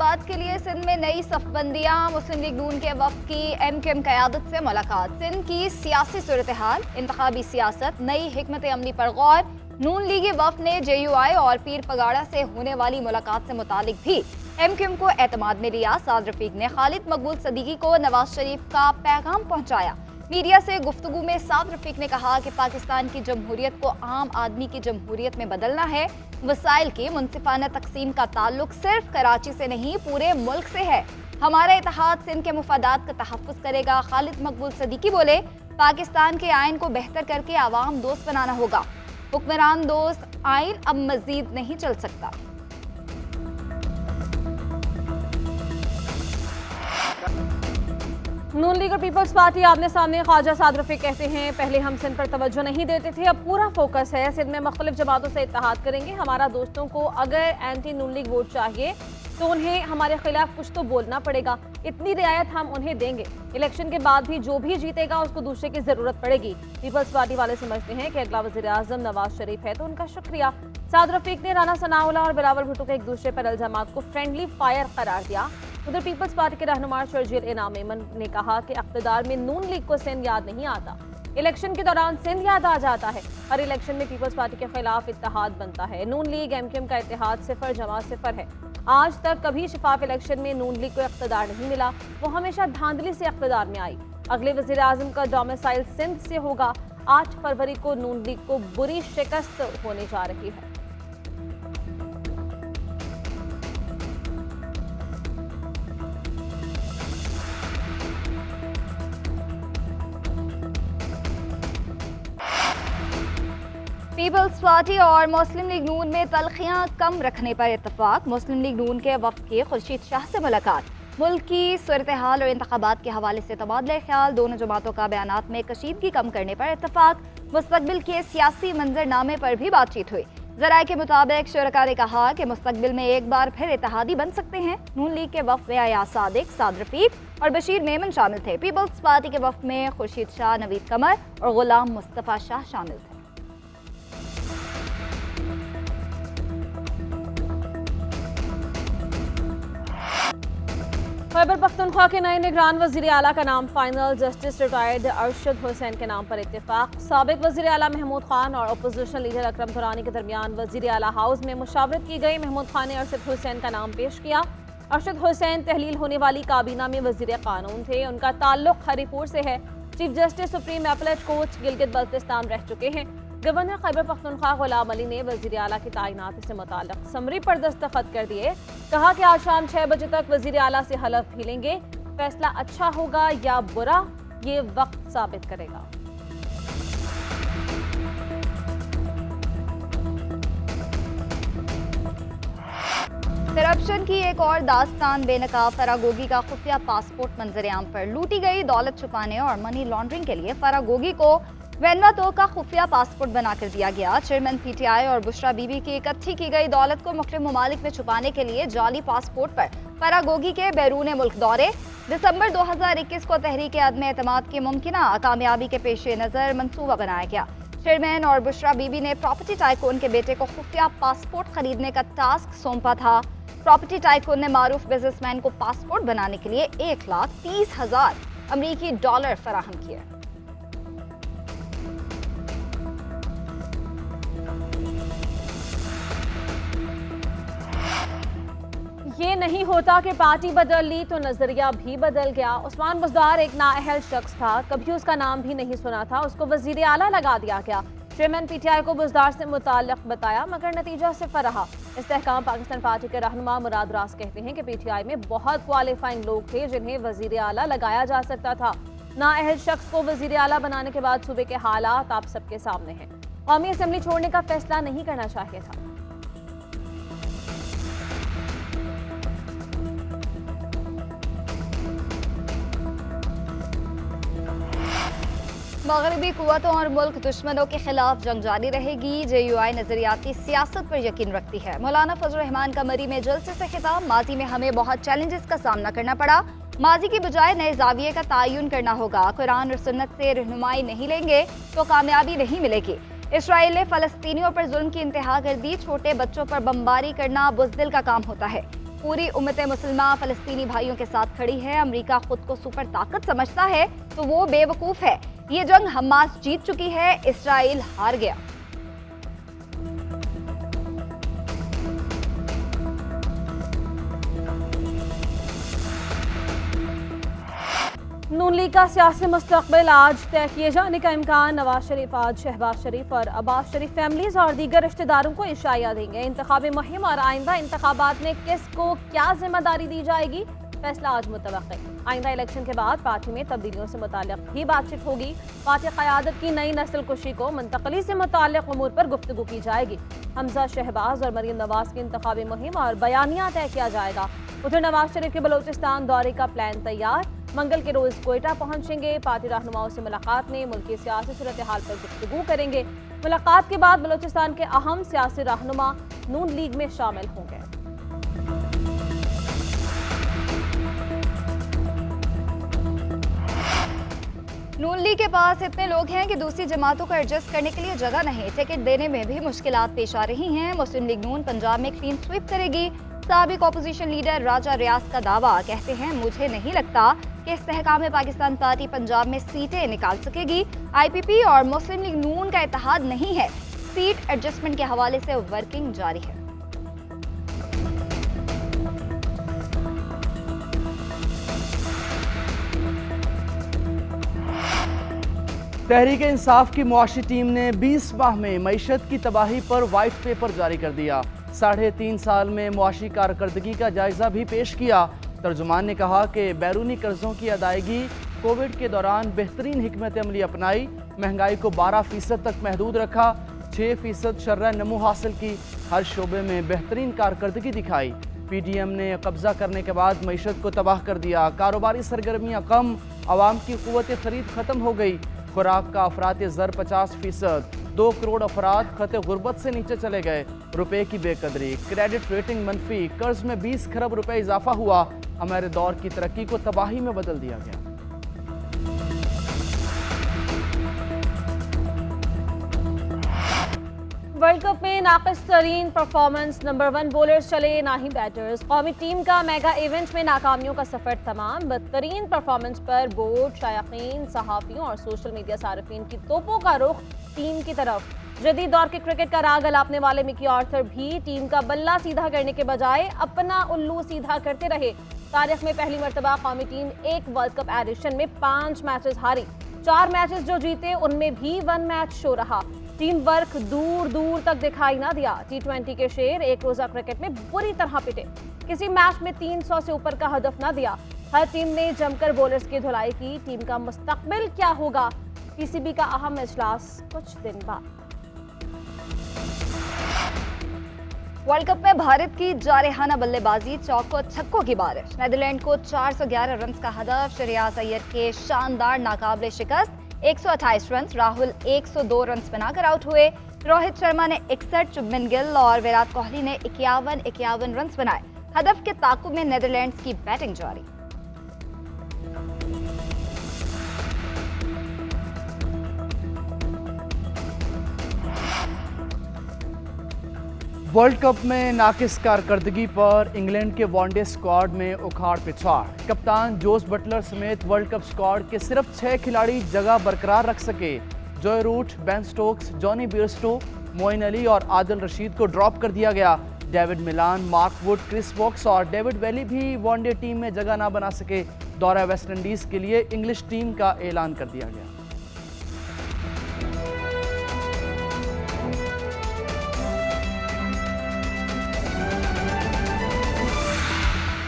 इंतखाबात के लिए सिंध में नई सफबंदियां, मुस्लिम लीग नून के वफ्द की MQM क़यादत से मुलाकात। सिंध की सियासी सूरत हाल, इंतखाबी सियासत, नई हिकमत अमली पर गौर। नून लीगी वफ्द ने JUI और पीर पगाड़ा से होने वाली मुलाकात से मुतालिक भी MQM को एतमाद में लिया। साद रफीक ने खालिद मकबूल सदीकी को नवाज शरीफ का पैगाम पहुंचाया। मीडिया से गुफ्तगू में साद रफीक ने कहा कि पाकिस्तान की जमहूरियत को आम आदमी की जमहूरियत में बदलना है। वसाइल की मुनसिफाना तकसीम का ताल्लुक सिर्फ कराची से नहीं, पूरे मुल्क से है। हमारा इत्तेहाद सिंध के मुफादात का तहफ़्फ़ुज़ करेगा। खालिद मकबूल सदीकी बोले, पाकिस्तान के आइन को बेहतर करके आवाम दोस्त बनाना होगा। हुक्मरान दोस्त आइन अब मजीद नहीं चल सकता। नून लीग और पीपल्स पार्टी आमने सामने। ख्वाजा साद रफीक कहते हैं, पहले हम सिंध पर तवज्जो नहीं देते थे, अब पूरा फोकस है। सिंध में मुख्तलिफ जमातों से इत्तेहाद करेंगे। हमारा दोस्तों को अगर एंटी नून लीग वोट चाहिए तो उन्हें हमारे खिलाफ कुछ तो बोलना पड़ेगा। इतनी रियायत हम उन्हें देंगे। इलेक्शन के बाद भी जो भी जीतेगा उसको दूसरे की जरूरत पड़ेगी। पीपल्स पार्टी वाले समझते हैं कि अगला वज़ीर आज़म नवाज शरीफ है तो उनका शुक्रिया। साद रफीक ने राना सनाउल्लाह और बिलावल भुट्टो के एक दूसरे पर इल्जामात को फ्रेंडली फायर करार दिया। उधर पीपल्स पार्टी के रहनुमा शर्जील इनाम मेमन ने कहा कि इक़्तिदार में नून लीग को सिंध याद नहीं आता, इलेक्शन के दौरान सिंध याद आ जाता है। हर इलेक्शन में पीपल्स पार्टी के खिलाफ इत्तेहाद बनता है। नून लीग MQM का इत्तेहाद 0-0 है। आज तक कभी शफाफ इलेक्शन में नून लीग को इक़्तिदार नहीं मिला, वो हमेशा धांधली से इक़्तिदार में आई। अगले वज़ीर आज़म का डोमिसाइल सिंध से होगा। 8 फरवरी को नून लीग को बुरी शिकस्त होने जा रही है। पीपल्स पार्टी और मुस्लिम लीग नून में तलखियां कम रखने पर इत्तफाक। मुस्लिम लीग नून के वफ्द की खुर्शीद शाह से मुलाकात। मुल्क की सूरत हाल और इंतखाबात के हवाले से तबादला ख्याल। दोनों जमातों का बयानात में कशीदगी कम करने पर इत्तफाक। मुस्तकबिल के सियासी मंजरनामे पर भी बातचीत हुई। ज़राए के मुताबिक शुरका ने कहा कि मुस्तकबिल में एक बार फिर इत्तेहादी बन सकते हैं। नून लीग के वफ्द में अयाज सादिक, साद रफीक और बशीर मेमन शामिल थे। पीपल्स पार्टी के वफ्द में खुर्शीद शाह, नवीद कमर और गुलाम मुस्तफ़ा शाह शामिल थे। खैबर पख्तूनख्वा के नए निगरान वज़ीर आला का नाम final. Justice retired Arshad Hussain के नाम पर इत्तेफाक। साबिक वज़ीर आला महमूद खान और अपोजिशन लीडर अकरम दुरानी के दरमियान वज़ीर आला हाउस में मुशावरत की गई। महमूद खान ने अरशद हुसैन का नाम पेश किया। अरशद हुसैन तहलील होने वाली काबीना में वज़ीर कानून थे। उनका ताल्लुक हरीपुर से है। Chief justice supreme appellate court Gilgit Baltistan रह चुके हैं। गवर्नर खैबर पख्तूनख्वा गुलाम अली ने वज़ीर आला की तैनाती से मुताल्लिक़ समरी पर दस्तखत कर दिए। कहा कि आज शाम 6 बजे तक वज़ीर आला से हलफ भी लेंगे। फैसला अच्छा होगा या बुरा, ये वक्त साबित करेगा। करप्शन की एक और दास्तान बेनकाब। फरागोगी का खुफिया पासपोर्ट मंजरेआम पर। लूटी गई दौलत छुपाने और मनी लॉन्ड्रिंग के लिए फरागोगी को वेनवातो का खुफिया पासपोर्ट बनाकर दिया गया। चेयरमैन PTI और बुशरा बीबी की इकट्ठी की गई दौलत को मुख्तलिफ ममालिक में छुपाने के लिए जाली पासपोर्ट पर फरागोगी के बैरून मुल्क दौरे। दिसंबर 2021 को तहरीक अदम एतमाद की मुमकिना कामयाबी के पेश नज़र मनसूबा बनाया गया। चेयरमैन और बुशरा बीबी ने प्रॉपर्टी टाइकून के बेटे को खुफिया पासपोर्ट खरीदने का टास्क सौंपा था। प्रॉपर्टी टाइकून ने मारूफ बिजनेसमैन को पासपोर्ट बनाने के लिए $1,30,000 अमरीकी फराहम किए। ये नहीं होता कि पार्टी बदल ली तो नजरिया भी बदल गया। उस्मान बुज़दार एक नाअहल शख्स था, कभी उसका नाम भी नहीं सुना था, उसको वज़ीर आला लगा दिया गया। चेयरमैन PTI को बुज़दार से मुताल्लिक़ बताया मगर नतीजा सिफर रहा। इस्तेहकाम पाकिस्तान पार्टी के रहनुमा मुराद रास कहते हैं कि PTI में बहुत क्वालिफाइंग लोग थे जिन्हें वज़ीर आला लगाया जा सकता था। नाअहल शख्स को वज़ीर आला बनाने के बाद सूबे के हालात आप सबके सामने हैं। कौमी असम्बली छोड़ने का फैसला नहीं करना चाहिए था। मगरबी कुव्वतों और मुल्क दुश्मनों के खिलाफ जंग जारी रहेगी। JUI नजरियाती सियासत पर यकीन रखती है। मौलाना फजल रहमान का मरी में जलसे से खिताब। माजी में हमें बहुत चैलेंजेस का सामना करना पड़ा, माजी की बजाय नए जाविये का तयन करना होगा। कुरान और सुन्नत से रहनुमाई नहीं लेंगे तो कामयाबी नहीं मिलेगी। इसराइल ने फलस्तीनियों पर जुल्म की इंतहा कर दी। छोटे बच्चों पर बमबारी करना बुज़दिल का काम होता है। पूरी उम्मत मुसलमान फलस्तीनी भाइयों के साथ खड़ी है। अमेरिका खुद को सुपर ताकत समझता है तो वो बेवकूफ है। ये जंग हमास जीत चुकी है, इस्राइल हार गया। नून लीग का सियासी मुस्तकबिल आज तय किए जाने का इम्कान। नवाज शरीफ आज शहबाज शरीफ और अब्बास शरीफ फैमिलीज और दीगर रिश्तेदारों को इशाया देंगे। इंतखाबी मुहिम और आइंदा इंतखाबात में किसको क्या जिम्मेदारी दी जाएगी, फैसला आज मुतवक्किल। आइंदा इलेक्शन के बाद पार्टी में तब्दीलियों से मुताल्लिक भी बातचीत होगी। पार्टी क़यादत की नई नस्ल कुशी को मुंतकली से मुताल्लिक उमूर पर गुफ्तगू की जाएगी। हमजा शहबाज और मरीम नवाज की इंतखाबी मुहिम और बयानिया तय किया जाएगा। उधर नवाज शरीफ के बलोचिस्तान दौरे का प्लान तैयार। मंगल के रोज कोयटा पहुंचेंगे। पार्टी रहनुमाओं से मुलाकात में मुल्क की सियासी सूरत हाल पर गुफ्तगू करेंगे। मुलाकात के बाद बलोचिस्तान के अहम सियासी रहनुमा नून लीग में शामिल होंगे। नून लीग के पास इतने लोग हैं कि दूसरी जमातों को एडजस्ट करने के लिए जगह नहीं। टिकट देने में भी मुश्किलात पेश आ रही हैं। मुस्लिम लीग नून पंजाब में क्लीन स्वीप करेगी। साबिक ऑपोजिशन लीडर राजा रियाज का दावा, कहते हैं मुझे नहीं लगता कि इस्तेहकाम पाकिस्तान पार्टी पंजाब में सीटें निकाल सकेगी। IPP और मुस्लिम लीग नून का इत्तेहाद नहीं है। सीट एडजस्टमेंट के हवाले से वर्किंग जारी है। तहरीक इंसाफ की मुआशी टीम ने 20 माह में मईशत की तबाही पर वाइट पेपर जारी कर दिया। 3.5 साल में मुआशी कारकर्दगी का जायजा भी पेश किया। तर्जुमान ने कहा कि बैरूनी कर्जों की अदायगी, कोविड के दौरान बेहतरीन हिकमत अमली अपनाई, महंगाई को 12% तक महदूद रखा, 6% शर्रा नमू हासिल की, हर शोबे में बेहतरीन कारकर्दगी दिखाई। PDM ने कब्जा करने के बाद मईशत को तबाह कर दिया। कारोबारी सरगर्मियाँ कम, आवाम की कुव्वत खरीद ख़त्म हो गई। खुराक का अफरात ज़र 50%, 2 करोड़ अफराद खत गुर्बत से नीचे चले गए। रुपए की बेकदरी, क्रेडिट रेटिंग मनफी, कर्ज में 20 खरब रुपए इजाफा हुआ। हमारे दौर की तरक्की को तबाही में बदल दिया गया। वर्ल्ड कप में नाक़िस तरीन परफॉर्मेंस, नंबर 1 बॉलर्स चले ना ही बैटर्स। कौमी टीम का मेगा इवेंट में नाकामियों का सफर तमाम। बदतरीन परफॉर्मेंस पर बोर्ड, शायकीन, सहाफ़ियों और सोशल मीडिया सारिफीन की तोपों का रुख टीम की तरफ। जदीद दौर के क्रिकेट का राग अलापने वाले मिकी आर्थर भी टीम का बल्ला सीधा करने के बजाय अपना उल्लू सीधा करते रहे। तारीख में पहली मरतबा कौमी टीम एक वर्ल्ड कप एडिशन में 5 मैचेस हारी। 4 मैचेस जो जीते उनमें भी 1 मैच शो रहा। टीम वर्क दूर दूर तक दिखाई ना दिया। T20 के शेर एक रोजा क्रिकेट में बुरी तरह पिटे। किसी मैच में 300 से ऊपर का हदफ ना दिया। हर टीम ने जमकर बॉलर्स की धुलाई की। टीम का मुस्तकबिल क्या होगा, PCB का अहम इजलास कुछ दिन बाद। वर्ल्ड कप में भारत की जारहाना बल्लेबाजी, चौकों छक्कों की बारिश। नीदरलैंड को 411 रन का हदफ। शहरियार अय्यर के शानदार नाकाबिले शिकस्त, 128 रन। राहुल 102 रन बनाकर आउट हुए। रोहित शर्मा ने 61, शुभमन गिल और विराट कोहली ने 51 रन बनाए। हदफ के ताकुब में नीदरलैंड्स की बैटिंग जारी। वर्ल्ड कप में नाकिस कारकर्दगी पर इंग्लैंड के वनडे स्क्वाड में उखाड़ पिछाड़। कप्तान जोस बटलर समेत वर्ल्ड कप स्क्वाड के सिर्फ 6 खिलाड़ी जगह बरकरार रख सके। Joe Root, Ben Stokes, Jonny Bairstow, Moeen Ali और आदिल रशीद को ड्रॉप कर दिया गया। David Malan, Mark Wood, Chris Woakes और डेविड वैली भी वनडे टीम में जगह ना बना सके। दौरा वेस्ट इंडीज के लिए इंग्लिश टीम का ऐलान कर दिया गया।